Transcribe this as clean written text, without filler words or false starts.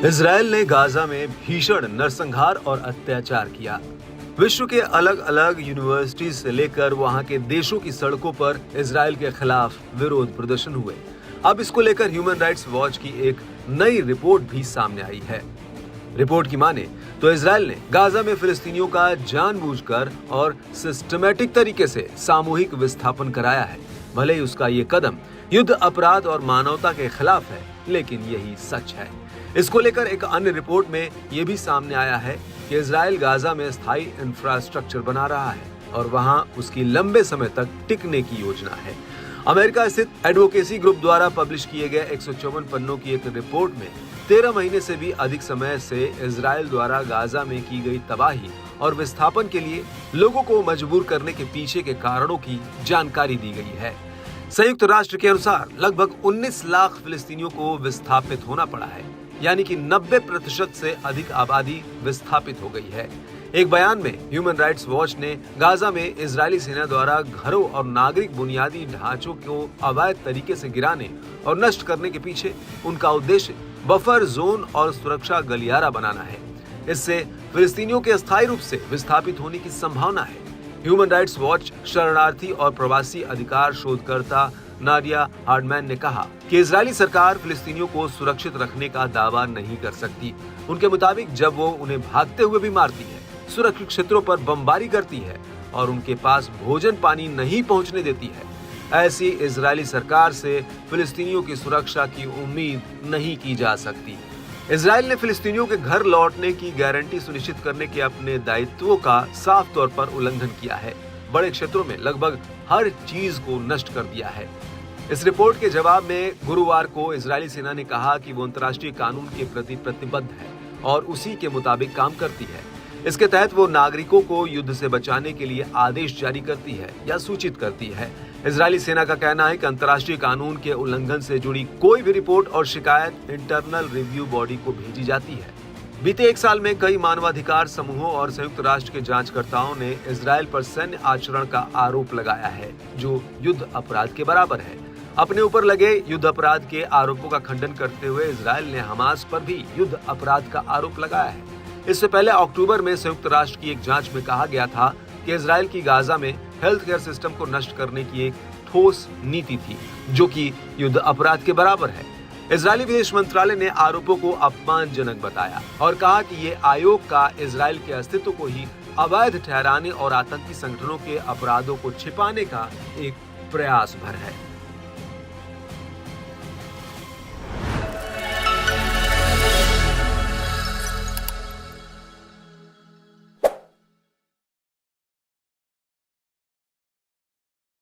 Israel ने Gaza में भीषण नरसंहार और अत्याचार किया। विश्व के अलग अलग यूनिवर्सिटी से लेकर वहां के देशों की सड़कों पर इजराइल के खिलाफ विरोध प्रदर्शन हुए। अब इसको लेकर ह्यूमन राइट्स वॉच की एक नई रिपोर्ट भी सामने आई है। रिपोर्ट की माने तो इजराइल ने गाजा में फिलिस्तीनियों का जानबूझकर और सिस्टमैटिक तरीके से सामूहिक विस्थापन कराया है। भले ही उसका ये कदम युद्ध अपराध और मानवता के खिलाफ है, लेकिन यही सच है। इसको लेकर एक अन्य रिपोर्ट में यह भी सामने आया है कि इजराइल गाजा में स्थायी इंफ्रास्ट्रक्चर बना रहा है और वहां उसकी लंबे समय तक टिकने की योजना है। अमेरिका स्थित एडवोकेसी ग्रुप द्वारा पब्लिश किए गए 154 पन्नों की एक रिपोर्ट में 13 महीने से भी अधिक समय से इजराइल द्वारा गाजा में की गई तबाही और विस्थापन के लिए लोगों को मजबूर करने के पीछे के कारणों की जानकारी दी गई है। संयुक्त राष्ट्र के अनुसार लगभग 19 लाख फिलिस्तीनियों को विस्थापित होना पड़ा है, यानी कि 90% से अधिक आबादी विस्थापित हो गई है। एक बयान में ह्यूमन राइट्स वॉच ने गाजा में इजरायली सेना द्वारा घरों और नागरिक बुनियादी ढांचों को अवैध तरीके से गिराने और नष्ट करने के पीछे उनका उद्देश्य बफर जोन और सुरक्षा गलियारा बनाना है। इससे फिलिस्तीनियों के अस्थायी रूप से विस्थापित होने की संभावना है। ह्यूमन राइट्स वॉच शरणार्थी और प्रवासी अधिकार शोधकर्ता नाडिया हार्डमैन ने कहा कि इजरायली सरकार फिलिस्तीनियों को सुरक्षित रखने का दावा नहीं कर सकती। उनके मुताबिक जब वो उन्हें भागते हुए भी मारती है, सुरक्षित क्षेत्रों पर बमबारी करती है और उनके पास भोजन पानी नहीं पहुंचने देती है, ऐसी इजरायली सरकार से फिलिस्तीनियों की सुरक्षा की उम्मीद नहीं की जा सकती। इजराइल ने फिलिस्तीनियों के घर लौटने की गारंटी सुनिश्चित करने के अपने दायित्वों का साफ तौर पर उल्लंघन किया है। बड़े क्षेत्रों में लगभग हर चीज को नष्ट कर दिया है। इस रिपोर्ट के जवाब में गुरुवार को इजरायली सेना ने कहा कि वो अंतर्राष्ट्रीय कानून के प्रति प्रतिबद्ध है और उसी के मुताबिक काम करती है। इसके तहत वो नागरिकों को युद्ध से बचाने के लिए आदेश जारी करती है या सूचित करती है। इजरायली सेना का कहना है कि अंतर्राष्ट्रीय कानून के उल्लंघन से जुड़ी कोई भी रिपोर्ट और शिकायत इंटरनल रिव्यू बॉडी को भेजी जाती है। बीते एक साल में कई मानवाधिकार समूहों और संयुक्त राष्ट्र के जांचकर्ताओं ने इजराइल पर सैन्य आचरण का आरोप लगाया है, जो युद्ध अपराध के बराबर है। अपने ऊपर लगे युद्ध अपराध के आरोपों का खंडन करते हुए इजराइल ने हमास पर भी युद्ध अपराध का आरोप लगाया है। इससे पहले अक्टूबर में संयुक्त राष्ट्र की एक जांच में कहा गया था कि इजराइल की गाजा में हेल्थ केयर सिस्टम को नष्ट करने की एक ठोस नीति थी, जो कि युद्ध अपराध के बराबर है। इजरायली विदेश मंत्रालय ने आरोपों को अपमानजनक बताया और कहा कि ये आयोग का इजराइल के अस्तित्व को ही अवैध ठहराने और आतंकी संगठनों के अपराधों को छिपाने का एक प्रयास भर है।